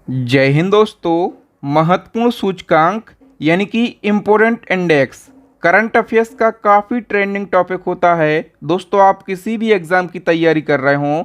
जय हिंद दोस्तों। महत्वपूर्ण सूचकांक यानी कि इम्पोर्टेंट इंडेक्स करंट अफेयर्स का काफ़ी ट्रेंडिंग टॉपिक होता है। दोस्तों, आप किसी भी एग्ज़ाम की तैयारी कर रहे हों,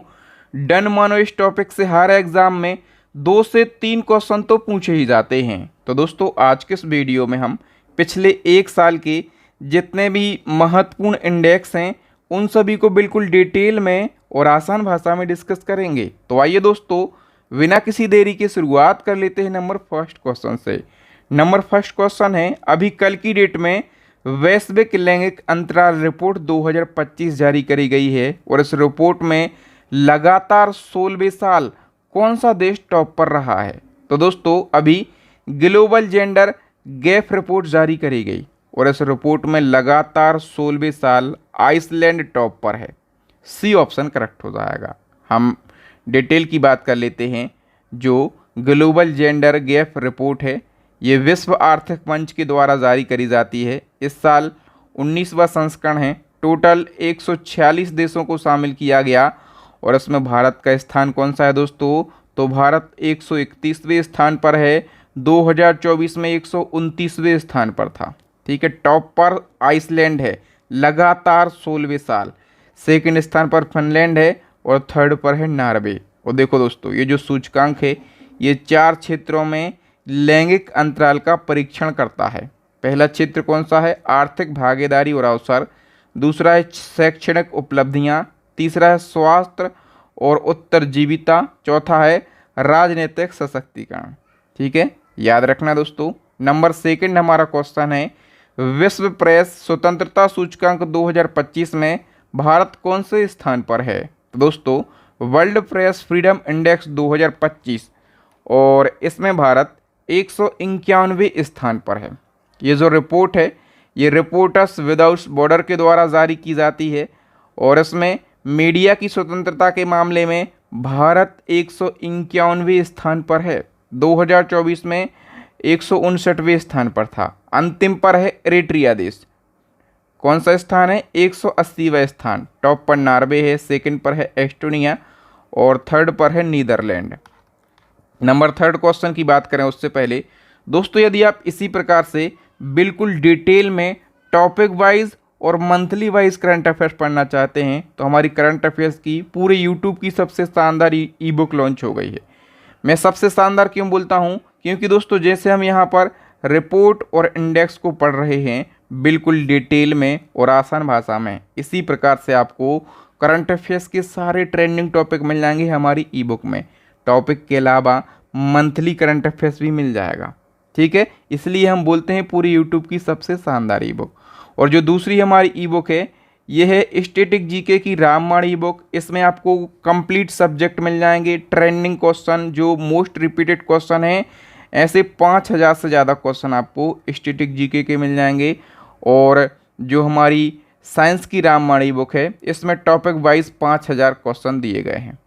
डन मानो इस टॉपिक से हर एग्ज़ाम में 2 से 3 क्वेश्चन तो पूछे ही जाते हैं। तो दोस्तों, आज के इस वीडियो में हम पिछले 1 साल के जितने भी महत्वपूर्ण इंडेक्स हैं उन सभी को बिल्कुल डिटेल में और आसान भाषा में डिस्कस करेंगे। तो आइए दोस्तों, बिना किसी देरी के शुरुआत कर लेते हैं नंबर फर्स्ट क्वेश्चन से। नंबर फर्स्ट क्वेश्चन है, अभी कल की डेट में वैश्विक लैंगिक अंतराल रिपोर्ट 2025 जारी करी गई है और इस रिपोर्ट में लगातार 16वें साल कौन सा देश टॉप पर रहा है। तो दोस्तों, अभी ग्लोबल जेंडर गैप रिपोर्ट जारी करी गई और इस रिपोर्ट में लगातार 16वें साल आइसलैंड टॉप पर है। सी ऑप्शन करेक्ट हो जाएगा। हम डिटेल की बात कर लेते हैं। जो ग्लोबल जेंडर गैप रिपोर्ट है, ये विश्व आर्थिक मंच के द्वारा जारी करी जाती है। इस साल 19वां संस्करण है। टोटल 146 देशों को शामिल किया गया और इसमें भारत का स्थान कौन सा है दोस्तों? तो भारत 131वें स्थान पर है। 2024 में 129वें स्थान पर था। ठीक है, टॉप पर आइसलैंड है लगातार 16वें साल। सेकंड स्थान पर फिनलैंड है और थर्ड पर है नॉर्वे। और देखो दोस्तों, ये जो सूचकांक है ये 4 क्षेत्रों में लैंगिक अंतराल का परीक्षण करता है। पहला क्षेत्र कौन सा है? आर्थिक भागीदारी और अवसर। दूसरा है शैक्षणिक उपलब्धियां। तीसरा है स्वास्थ्य और उत्तरजीविता। चौथा है राजनीतिक सशक्तिकरण। ठीक है, याद रखना दोस्तों। नंबर सेकंड हमारा क्वेश्चन है, विश्व प्रेस स्वतंत्रता सूचकांक 2025 में भारत कौन से स्थान पर है? तो दोस्तों, वर्ल्ड प्रेस फ्रीडम इंडेक्स 2025 और इसमें भारत 191वें स्थान पर है। ये जो रिपोर्ट है ये रिपोर्टर्स विदाउट बॉर्डर के द्वारा जारी की जाती है और इसमें मीडिया की स्वतंत्रता के मामले में भारत 191वें स्थान पर है। 2024 में 159वें स्थान पर था। अंतिम पर है एरिट्रिया देश। कौन सा स्थान है? 180वां स्थान। टॉप पर नॉर्वे है, सेकंड पर है एस्टोनिया और थर्ड पर है नीदरलैंड। नंबर थर्ड क्वेश्चन की बात करें उससे पहले दोस्तों, यदि आप इसी प्रकार से बिल्कुल डिटेल में टॉपिक वाइज और मंथली वाइज करंट अफेयर्स पढ़ना चाहते हैं तो हमारी करंट अफेयर्स की पूरे यूट्यूब की सबसे शानदार ई बुक लॉन्च हो गई है। मैं सबसे शानदार क्यों बोलता हूँ? क्योंकि दोस्तों, जैसे हम यहाँ पर रिपोर्ट और इंडेक्स को पढ़ रहे हैं बिल्कुल डिटेल में और आसान भाषा में, इसी प्रकार से आपको करंट अफेयर्स के सारे ट्रेंडिंग टॉपिक मिल जाएंगे हमारी ई बुक में। टॉपिक के अलावा मंथली करंट अफेयर्स भी मिल जाएगा। ठीक है, इसलिए हम बोलते हैं पूरी यूट्यूब की सबसे शानदार ई बुक। और जो दूसरी हमारी ई बुक है ये है स्टैटिक जीके की रामबाण ई बुक। इसमें आपको कंप्लीट सब्जेक्ट मिल जाएंगे, ट्रेंडिंग क्वेश्चन, जो मोस्ट रिपीटेड क्वेश्चन हैं, ऐसे 5000 से ज़्यादा क्वेश्चन आपको स्टैटिक जीके के मिल जाएंगे। और जो हमारी साइंस की रामबाण ई बुक है इसमें टॉपिक वाइज 5000 क्वेश्चन दिए गए हैं।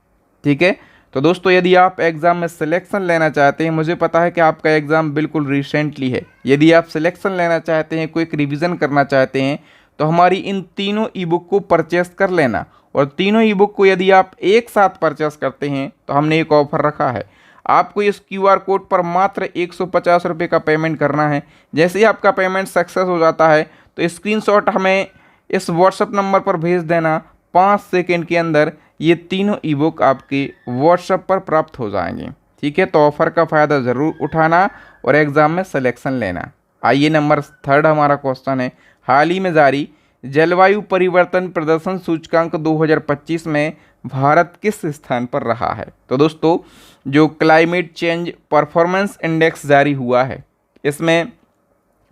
ठीक है, तो दोस्तों, यदि आप एग्ज़ाम में सिलेक्शन लेना चाहते हैं, मुझे पता है कि आपका एग्ज़ाम बिल्कुल रिसेंटली है, यदि आप सिलेक्शन लेना चाहते हैं, कोई रिवीजन करना चाहते हैं तो हमारी इन तीनों ई बुक को परचेस कर लेना। और तीनों ई बुक को यदि आप एक साथ परचेस करते हैं तो हमने एक ऑफ़र रखा है। आपको इस क्यूआर कोड पर मात्र 150 रुपये का पेमेंट करना है। जैसे ही आपका पेमेंट सक्सेस हो जाता है तो स्क्रीनशॉट हमें इस व्हाट्सएप नंबर पर भेज देना। 5 सेकंड के अंदर ये तीनों ई बुक आपके व्हाट्सएप पर प्राप्त हो जाएंगे। ठीक है, तो ऑफ़र का फ़ायदा ज़रूर उठाना और एग्ज़ाम में सिलेक्शन लेना। आइए, नंबर थर्ड हमारा क्वेश्चन है, हाल ही में जारी जलवायु परिवर्तन प्रदर्शन सूचकांक 2025 में भारत किस स्थान पर रहा है? तो दोस्तों, जो क्लाइमेट चेंज परफॉर्मेंस इंडेक्स जारी हुआ है इसमें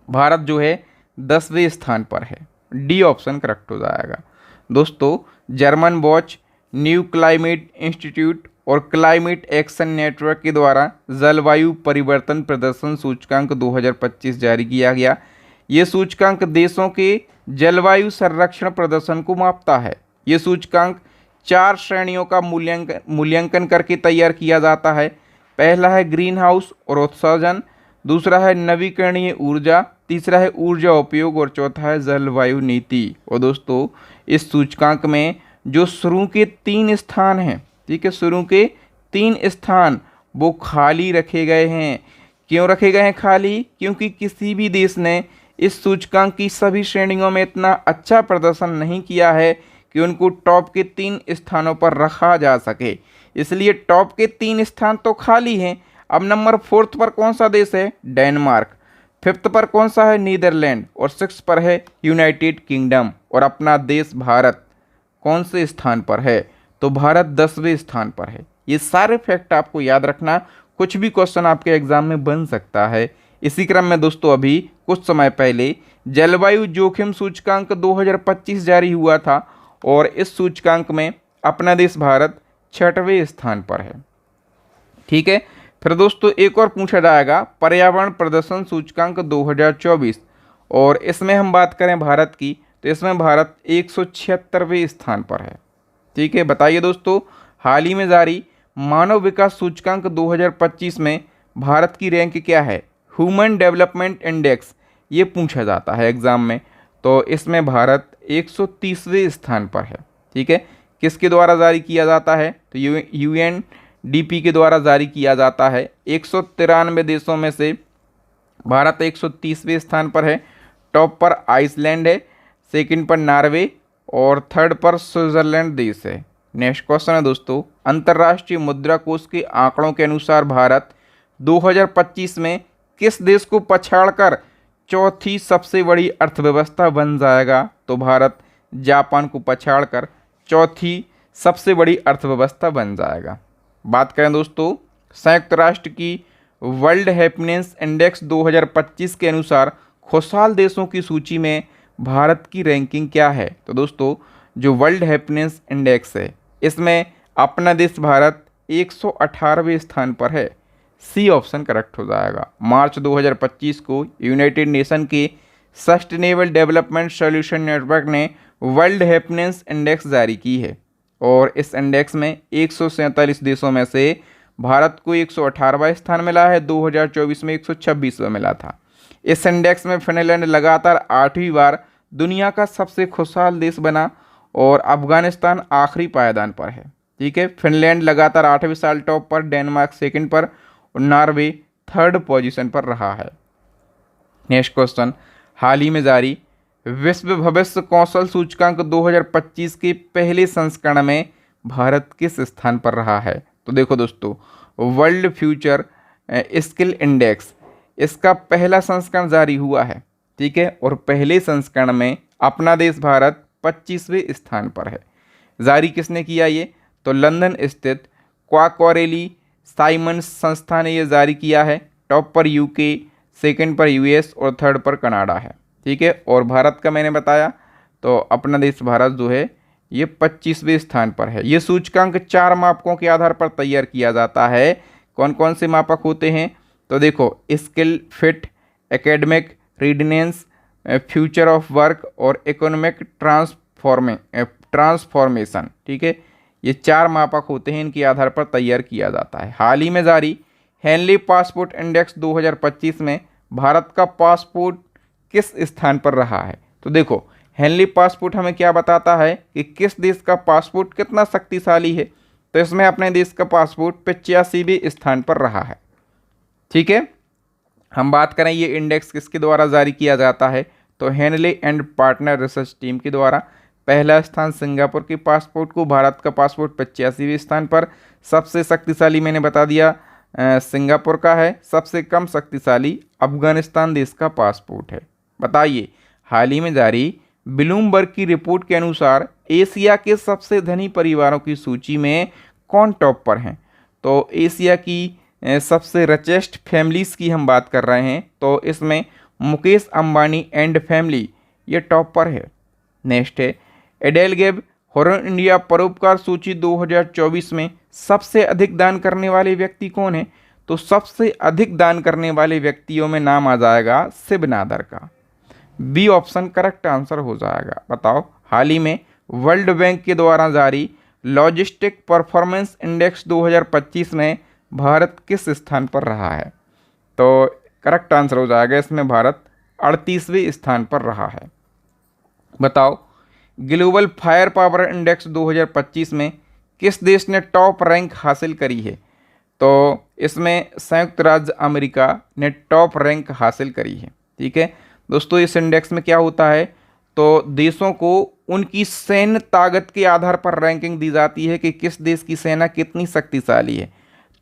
भारत जो है 10वें स्थान पर है। डी ऑप्शन करेक्ट हो जाएगा। दोस्तों, German watch, new climate institute और क्लाइमेट एक्शन नेटवर्क के द्वारा जलवायु परिवर्तन प्रदर्शन सूचकांक 2025 जारी किया गया। ये सूचकांक देशों के जलवायु संरक्षण प्रदर्शन को मापता है। ये सूचकांक 4 श्रेणियों का मूल्यांकन करके तैयार किया जाता है। पहला है ग्रीन हाउस और उत्सर्जन, दूसरा है नवीकरणीय ऊर्जा, तीसरा है ऊर्जा उपयोग और चौथा है जलवायु नीति। और दोस्तों, इस सूचकांक में जो शुरू के 3 स्थान हैं, ठीक है, शुरू के 3 स्थान वो खाली रखे गए हैं। क्यों रखे गए हैं खाली? क्योंकि किसी भी देश ने इस सूचकांक की सभी श्रेणियों में इतना अच्छा प्रदर्शन नहीं किया है कि उनको टॉप के 3 स्थानों पर रखा जा सके, इसलिए टॉप के 3 स्थान तो खाली हैं। अब नंबर 4 पर कौन सा देश है? डेनमार्क। 5th पर कौन सा है? नीदरलैंड। और 6 पर है यूनाइटेड किंगडम। और अपना देश भारत कौन से स्थान पर है? तो भारत 10वें स्थान पर है। ये सारे फैक्ट आपको याद रखना, कुछ भी क्वेश्चन आपके एग्जाम में बन सकता है। इसी क्रम में दोस्तों अभी कुछ समय पहले जलवायु जोखिम सूचकांक 2025 जारी हुआ था और इस सूचकांक में अपना देश भारत 6वें स्थान पर है। ठीक है, फिर दोस्तों एक और पूछा जाएगा पर्यावरण प्रदर्शन सूचकांक 2024 और इसमें हम बात करें भारत की तो इसमें भारत 176वें स्थान पर है। ठीक है, बताइए दोस्तों हाल ही में जारी मानव विकास सूचकांक 2025 में भारत की रैंक क्या है? ह्यूमन डेवलपमेंट इंडेक्स ये पूछा जाता है एग्जाम में, तो इसमें भारत 130वें स्थान पर है। ठीक है, किसके द्वारा जारी किया जाता है? तो यूएनडीपी के द्वारा जारी किया जाता है। 193 देशों में से भारत 130वें स्थान पर है। टॉप पर आइसलैंड है, सेकंड पर नॉर्वे और थर्ड पर स्विट्जरलैंड देश है। नेक्स्ट क्वेश्चन है दोस्तों, अंतर्राष्ट्रीय मुद्रा कोष के आंकड़ों के अनुसार भारत 2025 में किस देश को पछाड़कर चौथी सबसे बड़ी अर्थव्यवस्था बन जाएगा? तो भारत जापान को पछाड़कर चौथी सबसे बड़ी अर्थव्यवस्था बन जाएगा। बात करें दोस्तों संयुक्त राष्ट्र की वर्ल्ड हैप्पीनेस इंडेक्स 2025 के अनुसार खुशहाल देशों की सूची में भारत की रैंकिंग क्या है? तो दोस्तों जो वर्ल्ड हैप्पीनेस इंडेक्स है इसमें अपना देश भारत 118वें स्थान पर है। सी ऑप्शन करेक्ट हो जाएगा। मार्च 2025 को यूनाइटेड नेशन के सस्टेनेबल डेवलपमेंट सॉल्यूशन नेटवर्क ने वर्ल्ड हैप्पीनेस इंडेक्स जारी की है और इस इंडेक्स में 147 देशों में से भारत को 118वां स्थान मिला है। 2024 में 126वां मिला था। इस इंडेक्स में फिनलैंड लगातार 8वीं बार दुनिया का सबसे खुशहाल देश बना और अफगानिस्तान आखिरी पायदान पर है। ठीक है, फिनलैंड लगातार 8वें साल टॉप पर, डेनमार्क सेकंड पर और नॉर्वे थर्ड पोजीशन पर रहा है। नेक्स्ट क्वेश्चन, हाल ही में जारी विश्व भविष्य कौशल सूचकांक 2025 के पहले संस्करण में भारत किस स्थान पर रहा है? तो देखो दोस्तों वर्ल्ड फ्यूचर स्किल इंडेक्स इसका पहला संस्करण जारी हुआ है। ठीक है, और पहले संस्करण में अपना देश भारत 25वें स्थान पर है। जारी किसने किया ये? तो लंदन स्थित क्वाक्वारेली साइमंड्स संस्था ने ये जारी किया है। टॉप पर यूके, सेकंड पर यूएस और थर्ड पर कनाडा है। ठीक है, और भारत का मैंने बताया तो अपना देश भारत जो है ये 25वें स्थान पर है। ये सूचकांक 4 मापकों के आधार पर तैयार किया जाता है। कौन कौन से मापक होते हैं? तो देखो skill fit, academic readiness, future of work और इकोनॉमिक ट्रांसफॉर्मेशन। ठीक है, ये 4 मापक होते हैं, इनके आधार पर तैयार किया जाता है। हाल ही में जारी हेनली पासपोर्ट इंडेक्स 2025 में भारत का पासपोर्ट किस स्थान पर रहा है? तो देखो हेनली पासपोर्ट हमें क्या बताता है कि किस देश का पासपोर्ट कितना शक्तिशाली है, तो इसमें अपने देश का पासपोर्ट 85वें स्थान पर रहा है। ठीक है, हम बात करें ये इंडेक्स किसके द्वारा जारी किया जाता है तो Henley and partner research team के द्वारा। पहला स्थान सिंगापुर के पासपोर्ट को, भारत का पासपोर्ट 85वें स्थान पर। सबसे शक्तिशाली मैंने बता दिया सिंगापुर का है, सबसे कम शक्तिशाली अफगानिस्तान देश का पासपोर्ट है। बताइए हाल ही में जारी ब्लूमबर्ग की रिपोर्ट के अनुसार एशिया के सबसे धनी परिवारों की सूची में कौन टॉप पर हैं? तो एशिया की सबसे रिचेस्ट फैमिलीज़ की हम बात कर रहे हैं तो इसमें मुकेश अंबानी एंड फैमिली ये टॉप पर है। नेक्स्ट है एडेलगेब हॉरन इंडिया परोपकार सूची 2024 में सबसे अधिक दान करने वाले व्यक्ति कौन है? तो सबसे अधिक दान करने वाले व्यक्तियों में नाम आ जाएगा शिव नादर का। बी ऑप्शन करेक्ट आंसर हो जाएगा। बताओ हाल ही में वर्ल्ड बैंक के द्वारा जारी लॉजिस्टिक परफॉर्मेंस इंडेक्स 2025 में भारत किस स्थान पर रहा है? तो करेक्ट आंसर हो जाएगा इसमें भारत 38वें स्थान पर रहा है। बताओ ग्लोबल फायर पावर इंडेक्स 2025 में किस देश ने टॉप रैंक हासिल करी है? तो इसमें संयुक्त राज्य अमेरिका ने टॉप रैंक हासिल करी है। ठीक है दोस्तों, इस इंडेक्स में क्या होता है, तो देशों को उनकी सैन्य ताकत के आधार पर रैंकिंग दी जाती है कि किस देश की सेना कितनी शक्तिशाली है।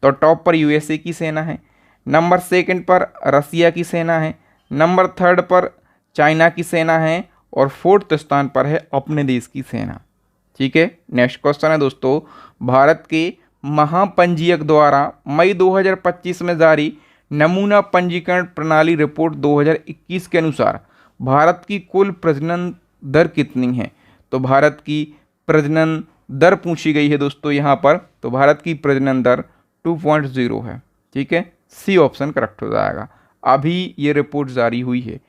तो टॉप पर यूएसए की सेना है, नंबर सेकंड पर रसिया की सेना है, नंबर थर्ड पर चाइना की सेना है और फोर्थ स्थान पर है अपने देश की सेना। ठीक है, नेक्स्ट क्वेश्चन है दोस्तों, भारत के महापंजीयक द्वारा मई 2025 में जारी नमूना पंजीकरण प्रणाली रिपोर्ट 2021 के अनुसार भारत की कुल प्रजनन दर कितनी है। तो भारत की प्रजनन दर पूछी गई है दोस्तों यहाँ पर, तो भारत की प्रजनन दर 2.0 है। ठीक है, सी ऑप्शन करेक्ट हो जाएगा, अभी ये रिपोर्ट जारी हुई है।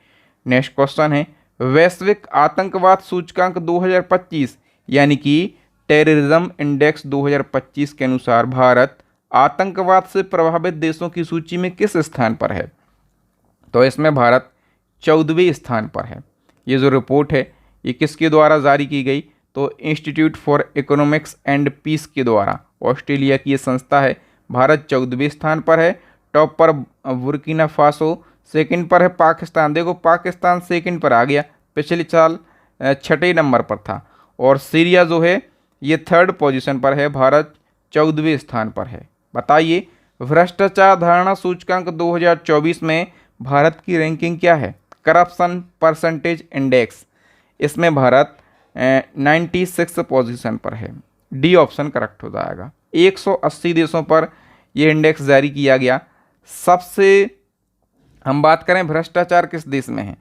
नेक्स्ट क्वेश्चन है, वैश्विक आतंकवाद सूचकांक 2025 यानी कि टेररिज्म इंडेक्स 2025 के अनुसार भारत आतंकवाद से प्रभावित देशों की सूची में किस स्थान पर है। तो इसमें भारत 14वें स्थान पर है। ये जो रिपोर्ट है ये किसके द्वारा जारी की गई, तो institute for economics and peace के द्वारा, ऑस्ट्रेलिया की ये संस्था है। भारत 14वें स्थान पर है, टॉप पर बुर्किना फासो, सेकंड पर है पाकिस्तान। देखो पाकिस्तान सेकंड पर आ गया, पिछले साल 6ठे नंबर पर था, और सीरिया जो है ये थर्ड पोजीशन पर है, भारत 14वें स्थान पर है। बताइए भ्रष्टाचार धारणा सूचकांक 2024 में भारत की रैंकिंग क्या है, करप्शन परसेंटेज इंडेक्स, इसमें भारत 96 पोजीशन पर है। डी ऑप्शन करेक्ट हो जाएगा। 180 देशों पर यह इंडेक्स जारी किया गया। सबसे हम बात करें भ्रष्टाचार किस देश में है,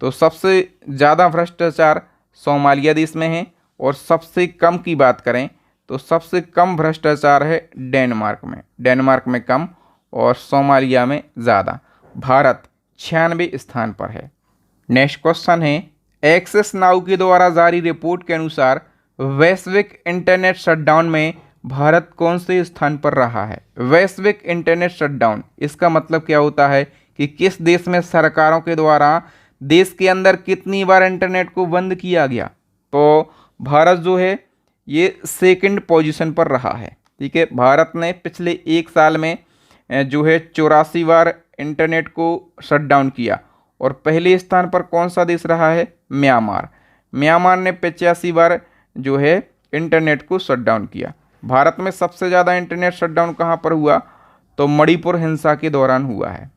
तो सबसे ज़्यादा भ्रष्टाचार सोमालिया देश में है, और सबसे कम की बात करें तो सबसे कम भ्रष्टाचार है डेनमार्क में। डेनमार्क में कम और सोमालिया में ज़्यादा। भारत 96वें स्थान पर है। नेक्स्ट क्वेश्चन है, एक्सेस नाउ के द्वारा जारी रिपोर्ट के अनुसार वैश्विक इंटरनेट शटडाउन में भारत कौन से स्थान पर रहा है। वैश्विक इंटरनेट शटडाउन, इसका मतलब क्या होता है कि किस देश में सरकारों के द्वारा देश के अंदर कितनी बार इंटरनेट को बंद किया गया। तो भारत जो है ये सेकंड पोजीशन पर रहा है। ठीक है, भारत ने पिछले एक साल में जो है 84 बार इंटरनेट को शट डाउन किया, और पहले स्थान पर कौन सा देश रहा है, म्यांमार। म्यांमार ने 85 बार जो है इंटरनेट को शट डाउन किया। भारत में सबसे ज़्यादा इंटरनेट शट डाउन कहाँ पर हुआ, तो मणिपुर हिंसा के दौरान हुआ है।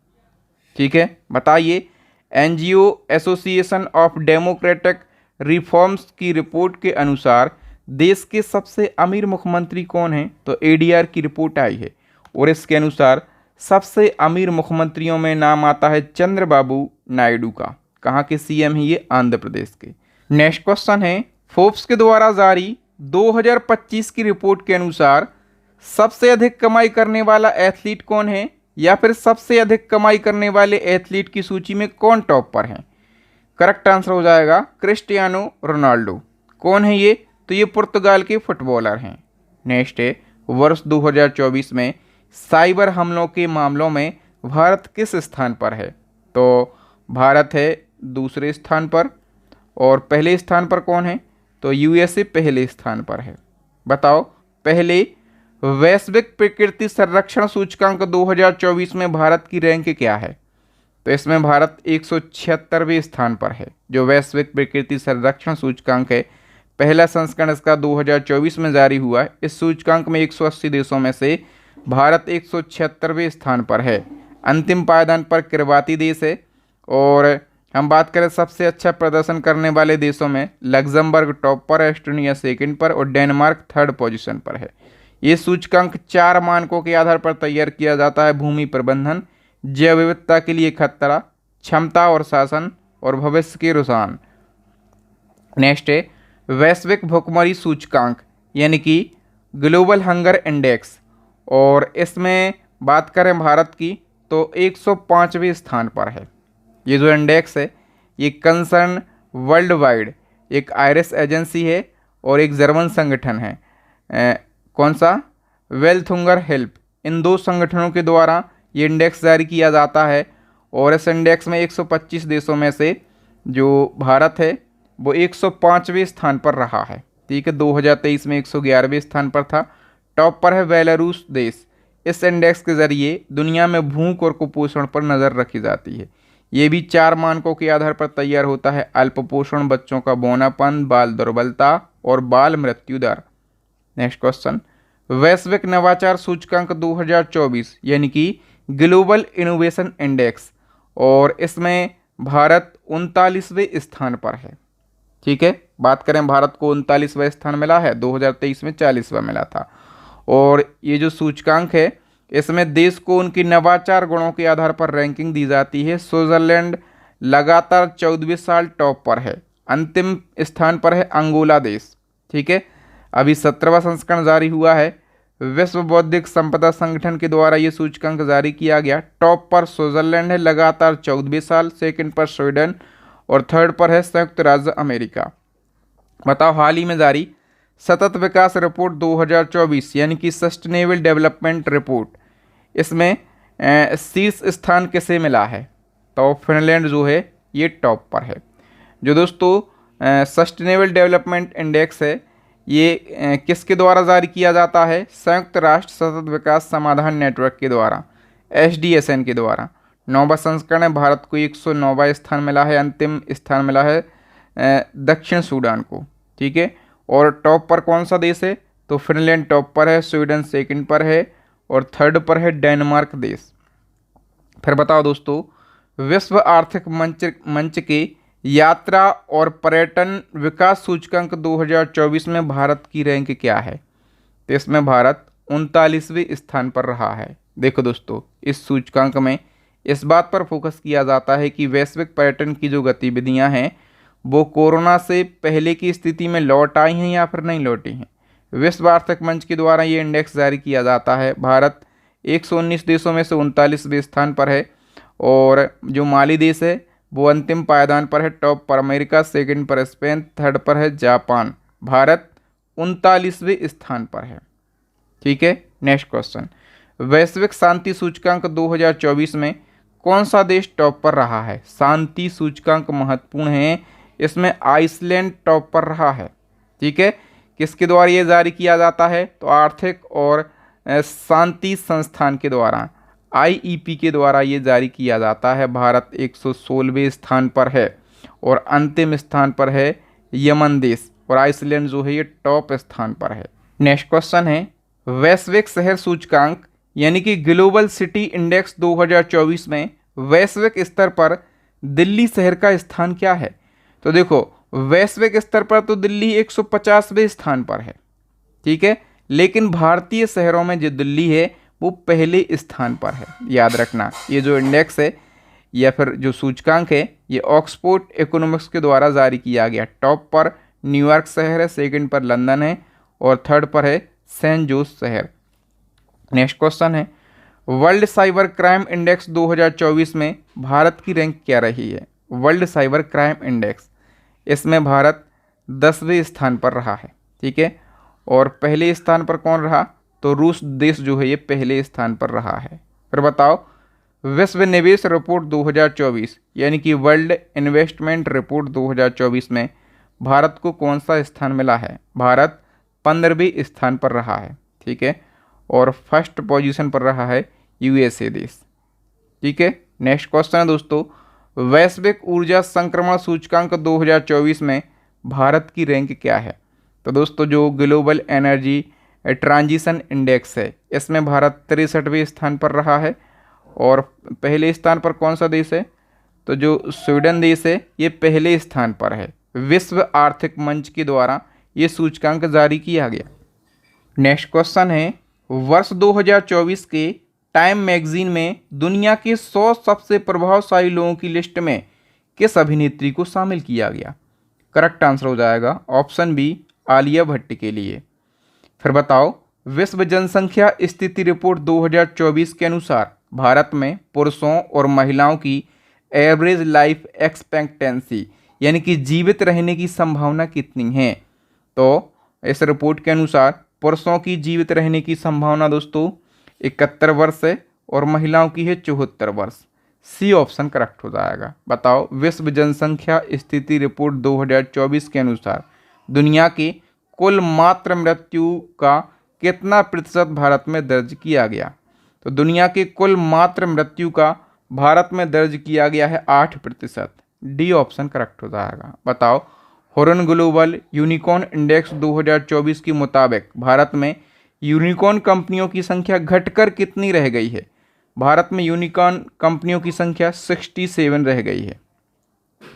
ठीक है, बताइए NGO association of democratic reforms की रिपोर्ट के अनुसार देश के सबसे अमीर मुख्यमंत्री कौन हैं, तो एडीआर की रिपोर्ट आई है, और इसके अनुसार सबसे अमीर मुख्यमंत्रियों में नाम आता है चंद्रबाबू नायडू का। कहाँ के सीएम हैं ये, आंध्र प्रदेश के। नेक्स्ट क्वेश्चन है, फोर्ब्स के द्वारा जारी 2025 की रिपोर्ट के अनुसार सबसे अधिक कमाई करने वाला एथलीट कौन है, या फिर सबसे अधिक कमाई करने वाले एथलीट की सूची में कौन टॉप पर है। करेक्ट आंसर हो जाएगा क्रिस्टियानो रोनाल्डो। कौन है ये, तो ये पुर्तगाल के फुटबॉलर हैं। नेक्स्ट है, वर्ष 2024 में साइबर हमलों के मामलों में भारत किस स्थान पर है। तो भारत है दूसरे स्थान पर, और पहले स्थान पर कौन है, तो यूएसए पहले स्थान पर है। बताओ पहले वैश्विक प्रकृति संरक्षण सूचकांक 2024 में भारत की रैंक क्या है। तो इसमें भारत 176वें स्थान पर है। जो वैश्विक प्रकृति संरक्षण सूचकांक है, पहला संस्करण इसका 2024 में जारी हुआ है। इस सूचकांक में 180 देशों में से भारत 176वें स्थान पर है। अंतिम पायदान पर किरबाती देश है। और हम बात करें सबसे अच्छा प्रदर्शन करने वाले देशों में लग्जमबर्ग टॉप पर, एस्टोनिया सेकंड पर, और डेनमार्क थर्ड पोजीशन पर है। ये सूचकांक 4 मानकों के आधार पर तैयार किया जाता है: भूमि प्रबंधन, जैव विविधता के लिए खतरा, क्षमता और शासन, और भविष्य के रुझान। नेक्स्ट है वैश्विक भुखमरी सूचकांक यानी कि ग्लोबल हंगर इंडेक्स, और इसमें बात करें भारत की तो 105वें स्थान पर है। ये जो इंडेक्स है ये कंसर्न वर्ल्ड वाइड, एक आयरिश एजेंसी है और एक जर्मन संगठन है, कौन सा, वेल्थ हंगर हेल्प, इन दो संगठनों के द्वारा ये इंडेक्स जारी किया जाता है। और इस इंडेक्स में 125 देशों में से जो भारत है वो 105वें स्थान पर रहा है। ठीक है, 2023 में 111वें स्थान पर था। टॉप पर है बेलारूस देश, इस इंडेक्स के जरिए दुनिया में भूख और कुपोषण पर नज़र रखी जाती है। ये भी 4 मानकों के आधार पर तैयार होता है: अल्पपोषण, बच्चों का बौनापन, बाल दुर्बलता और बाल मृत्यु दर। नेक्स्ट क्वेश्चन, वैश्विक नवाचार सूचकांक 2024 यानी कि ग्लोबल इनोवेशन इंडेक्स, और इसमें भारत 39वें स्थान पर है। ठीक है, बात करें भारत को 39वां स्थान मिला है, 2023 में 40वां मिला था। और ये जो सूचकांक है इसमें देश को उनकी नवाचार गुणों के आधार पर रैंकिंग दी जाती है। स्विट्जरलैंड लगातार 14वें साल टॉप पर है। अंतिम स्थान पर है अंगोला देश। ठीक है, अभी 17वां संस्करण जारी हुआ है। विश्व बौद्धिक संपदा संगठन के द्वारा ये सूचकांक जारी किया गया। टॉप पर स्विट्जरलैंड है लगातार 14वें साल, सेकंड पर स्वीडन और थर्ड पर है संयुक्त राज्य अमेरिका। बताओ, हाल ही में जारी सतत विकास रिपोर्ट 2024 यानी कि सस्टेनेबल डेवलपमेंट रिपोर्ट, इसमें शीर्ष स्थान किसे मिला है? तो फिनलैंड जो है ये टॉप पर है। जो दोस्तों सस्टेनेबल डेवलपमेंट इंडेक्स है ये किसके द्वारा जारी किया जाता है? संयुक्त राष्ट्र सतत विकास समाधान नेटवर्क के द्वारा, SDSN के द्वारा। 9वां संस्करण है। भारत को 109वां स्थान मिला है। अंतिम स्थान मिला है दक्षिण सूडान को। ठीक है, और टॉप पर कौन सा देश है? तो फिनलैंड टॉप पर है, स्वीडन सेकंड पर है और थर्ड पर है डेनमार्क देश। फिर बताओ दोस्तों, विश्व आर्थिक मंच के यात्रा और पर्यटन विकास सूचकांक 2024 में भारत की रैंक क्या है? तो इसमें भारत 39वें स्थान पर रहा है। देखो दोस्तों, इस सूचकांक में इस बात पर फोकस किया जाता है कि वैश्विक पर्यटन की जो गतिविधियां हैं वो कोरोना से पहले की स्थिति में लौट आई हैं या फिर नहीं लौटी हैं। विश्व आर्थिक मंच के द्वारा ये इंडेक्स जारी किया जाता है। भारत 119 देशों में से 39वें स्थान पर है और जो माली देश है वो अंतिम पायदान पर है। टॉप पर अमेरिका, सेकंड पर स्पेन, थर्ड पर है जापान। भारत 39वें स्थान पर है। ठीक है, नेक्स्ट क्वेश्चन, वैश्विक शांति सूचकांक 2024 में कौन सा देश टॉप पर रहा है? शांति सूचकांक महत्वपूर्ण है, इसमें आइसलैंड टॉप पर रहा है। ठीक है, किसके द्वारा ये जारी किया जाता है? तो आर्थिक और शांति संस्थान के द्वारा, IEP के द्वारा ये जारी किया जाता है। भारत 116वें स्थान पर है और अंतिम स्थान पर है यमन देश, और आइसलैंड जो है ये टॉप स्थान पर है। नेक्स्ट क्वेश्चन है, वैश्विक शहर सूचकांक यानी कि ग्लोबल सिटी इंडेक्स 2024 में वैश्विक स्तर पर दिल्ली शहर का स्थान क्या है? तो देखो, वैश्विक स्तर पर तो दिल्ली 150वें स्थान पर है। ठीक है, लेकिन भारतीय शहरों में जो दिल्ली है वो पहले स्थान पर है। याद रखना, ये जो इंडेक्स है या फिर जो सूचकांक है ये ऑक्सफोर्ड इकोनॉमिक्स के द्वारा जारी किया गया। टॉप पर न्यूयॉर्क शहर है, सेकंड पर लंदन है और थर्ड पर है सेंट जोस शहर। नेक्स्ट क्वेश्चन है, वर्ल्ड साइबर क्राइम इंडेक्स 2024 में भारत की रैंक क्या रही है? वर्ल्ड साइबर क्राइम इंडेक्स, इसमें भारत 10वें स्थान पर रहा है। ठीक है, और पहले स्थान पर कौन रहा? तो रूस देश जो है ये पहले स्थान पर रहा है। फिर बताओ, विश्व निवेश रिपोर्ट 2024 यानी कि वर्ल्ड इन्वेस्टमेंट रिपोर्ट 2024 में भारत को कौन सा स्थान मिला है? भारत 15वें स्थान पर रहा है। ठीक है, और फर्स्ट पोजीशन पर रहा है USA देश। ठीक है, नेक्स्ट क्वेश्चन है दोस्तों, वैश्विक ऊर्जा संक्रमण सूचकांक 2024 में भारत की रैंक क्या है? तो दोस्तों, जो ग्लोबल एनर्जी ट्रांजिशन इंडेक्स है इसमें भारत 63वें स्थान पर रहा है और पहले स्थान पर कौन सा देश है? तो जो स्वीडन देश है ये पहले स्थान पर है। विश्व आर्थिक मंच के द्वारा ये सूचकांक जारी किया गया। नेक्स्ट क्वेश्चन है, वर्ष 2024 के टाइम मैगजीन में दुनिया के 100 सबसे प्रभावशाली लोगों की लिस्ट में किस अभिनेत्री को शामिल किया गया? करेक्ट आंसर हो जाएगा ऑप्शन बी, आलिया भट्ट के लिए। फिर बताओ, विश्व जनसंख्या स्थिति रिपोर्ट 2024 के अनुसार भारत में पुरुषों और महिलाओं की एवरेज लाइफ एक्सपेक्टेंसी यानी कि जीवित रहने की संभावना कितनी है? तो इस रिपोर्ट के अनुसार पुरुषों की जीवित रहने की संभावना दोस्तों 71 वर्ष है और महिलाओं की है 74 वर्ष। सी ऑप्शन करेक्ट हो जाएगा। बताओ, विश्व जनसंख्या स्थिति रिपोर्ट 2024 के अनुसार दुनिया की कुल मातृ मृत्यु का कितना प्रतिशत भारत में दर्ज किया गया? तो दुनिया के कुल मात्र मृत्यु का भारत में दर्ज किया गया है 8%। डी ऑप्शन करेक्ट हो जाएगा। बताओ, हॉरन ग्लोबल यूनिकॉर्न इंडेक्स 2024 के मुताबिक भारत में यूनिकॉर्न कंपनियों की संख्या घटकर कितनी रह गई है? भारत में यूनिकॉर्न कंपनियों की संख्या 67 रह गई है।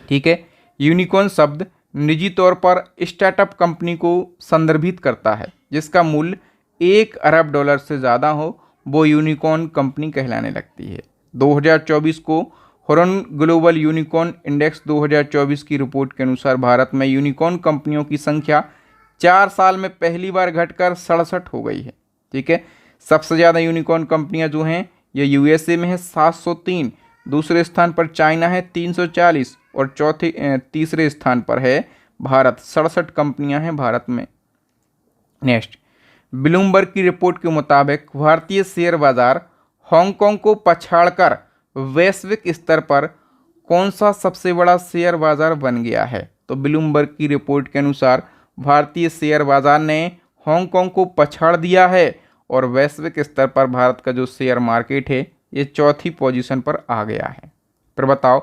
ठीक है, यूनिकॉर्न शब्द निजी तौर पर स्टार्टअप कंपनी को संदर्भित करता है जिसका मूल्य $1 अरब से ज़्यादा हो, वो यूनिकॉर्न कंपनी कहलाने लगती है। 2024 को हॉरन ग्लोबल यूनिकॉर्न इंडेक्स 2024 की रिपोर्ट के अनुसार भारत में यूनिकॉर्न कंपनियों की संख्या 4 साल में पहली बार घटकर 67 हो गई है। ठीक है, सबसे ज़्यादा यूनिकॉर्न कंपनियां जो हैं ये यूएसए में है 703, दूसरे स्थान पर चाइना है 340 और तीसरे स्थान पर है भारत। 67 कंपनियां हैं भारत में। नेक्स्ट, ब्लूमबर्ग की रिपोर्ट के मुताबिक भारतीय शेयर बाजार हांगकांग को पछाड़कर वैश्विक स्तर पर कौन सा सबसे बड़ा शेयर बाजार बन गया है? तो ब्लूमबर्ग की रिपोर्ट के अनुसार भारतीय शेयर बाजार ने हांगकांग को पछाड़ दिया है और वैश्विक स्तर पर भारत का जो शेयर मार्केट है ये चौथी पोजीशन पर आ गया है। फिर बताओ,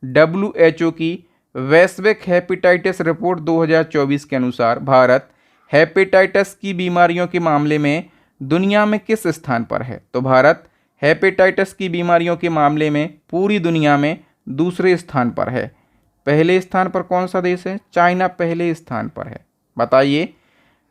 WHO की वैश्विक हेपेटाइटिस रिपोर्ट 2024 के अनुसार भारत हेपेटाइटिस की बीमारियों के मामले में दुनिया में किस स्थान पर है? तो भारत हेपेटाइटिस की बीमारियों के मामले में पूरी दुनिया में दूसरे स्थान पर है। पहले स्थान पर कौन सा देश है? चाइना पहले स्थान पर है। बताइए,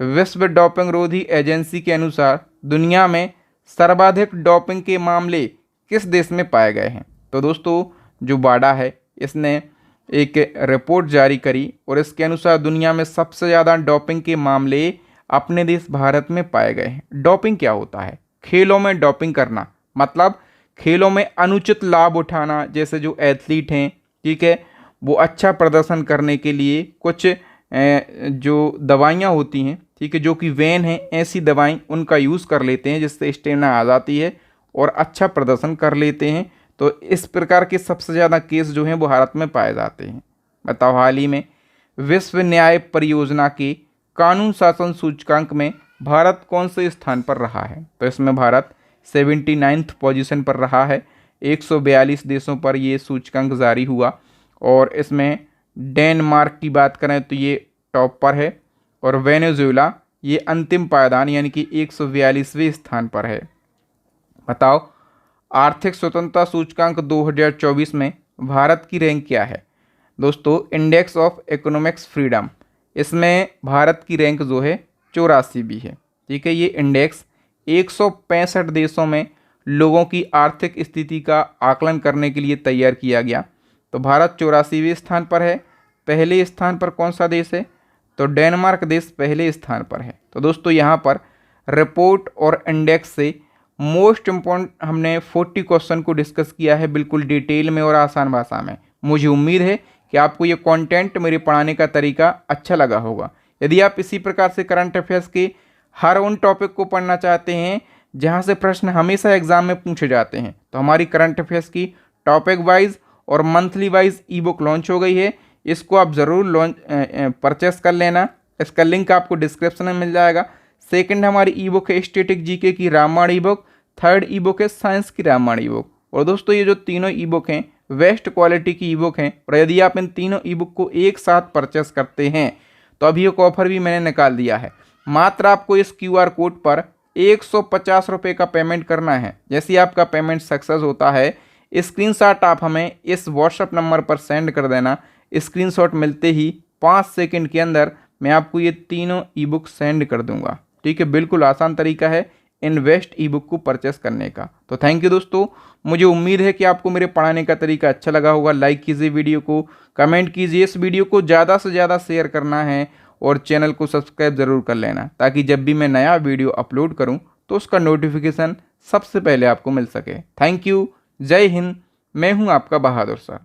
विश्व डोपिंग रोधी एजेंसी के अनुसार दुनिया में सर्वाधिक डोपिंग के मामले किस देश में पाए गए हैं? तो दोस्तों, जो वाडा है इसने एक रिपोर्ट जारी करी और इसके अनुसार दुनिया में सबसे ज़्यादा डोपिंग के मामले अपने देश भारत में पाए गए हैं। डोपिंग क्या होता है? खेलों में डोपिंग करना, मतलब खेलों में अनुचित लाभ उठाना। जैसे जो एथलीट हैं, ठीक है, वो अच्छा प्रदर्शन करने के लिए कुछ जो दवाइयाँ होती हैं, ठीक है, जो कि वैन हैं, ऐसी दवाएं उनका यूज़ कर लेते हैं जिससे स्टेमिना आ जाती है और अच्छा प्रदर्शन कर लेते हैं। तो इस प्रकार के सबसे ज़्यादा केस जो हैं वो भारत में पाए जाते हैं। बताओ, हाल ही में विश्व न्याय परियोजना के कानून शासन सूचकांक में भारत कौन से स्थान पर रहा है? तो इसमें भारत 79th पोजीशन पर रहा है। 142 देशों पर ये सूचकांक जारी हुआ और इसमें डेनमार्क की बात करें तो ये टॉप पर है और वेनेजुएला ये अंतिम पायदान यानी कि 142वें स्थान पर है। बताओ, आर्थिक स्वतंत्रता सूचकांक 2024 में भारत की रैंक क्या है? दोस्तों, इंडेक्स ऑफ इकोनॉमिक्स फ्रीडम, इसमें भारत की रैंक जो है 84 भी है। ठीक है, ये इंडेक्स 165 देशों में लोगों की आर्थिक स्थिति का आकलन करने के लिए तैयार किया गया। तो भारत 84वें स्थान पर है। पहले स्थान पर कौन सा देश है? तो डेनमार्क देश पहले स्थान पर है। तो दोस्तों, यहाँ पर रिपोर्ट और इंडेक्स से मोस्ट इम्पॉर्टेंट हमने 40 क्वेश्चन को डिस्कस किया है, बिल्कुल डिटेल में और आसान भाषा में। मुझे उम्मीद है कि आपको ये कंटेंट मेरे पढ़ाने का तरीका अच्छा लगा होगा। यदि आप इसी प्रकार से करंट अफेयर्स के हर उन टॉपिक को पढ़ना चाहते हैं जहाँ से प्रश्न हमेशा एग्जाम में पूछे जाते हैं, तो हमारी करंट अफेयर्स की टॉपिक वाइज और मंथली वाइज ई बुक लॉन्च हो गई है। इसको आप ज़रूर परचेस कर लेना। इसका लिंक आपको डिस्क्रिप्शन में मिल जाएगा। सेकंड हमारी ई बुक है स्टैटिक जीके की Ramayan e book. Third e book है साइंस की रामायण ई बुक। और दोस्तों, ये जो तीनों ई बुक हैं बेस्ट क्वालिटी की ई बुक हैं और यदि आप इन तीनों ई बुक को एक साथ परचेस करते हैं तो अभी एक ऑफर भी मैंने निकाल दिया है। मात्र आपको इस QR कोड पर 150 रुपये का पेमेंट करना है। जैसे ही आपका पेमेंट सक्सेस होता है, स्क्रीनशॉट आप हमें इस व्हाट्सएप नंबर पर सेंड कर देना। स्क्रीनशॉट मिलते ही 5 सेकंड के अंदर मैं आपको ये तीनों ई बुक सेंड कर दूंगा। ठीक है, बिल्कुल आसान तरीका है इन बेस्ट ई बुक को परचेस करने का। तो थैंक यू दोस्तों, मुझे उम्मीद है कि आपको मेरे पढ़ाने का तरीका अच्छा लगा होगा। लाइक कीजिए वीडियो को, कमेंट कीजिए, इस वीडियो को ज़्यादा से ज़्यादा शेयर करना है और चैनल को सब्सक्राइब ज़रूर कर लेना ताकि जब भी मैं नया वीडियो अपलोड करूं तो उसका नोटिफिकेशन सबसे पहले आपको मिल सके। थैंक यू, जय हिंद, मैं हूं आपका बहादुर सर।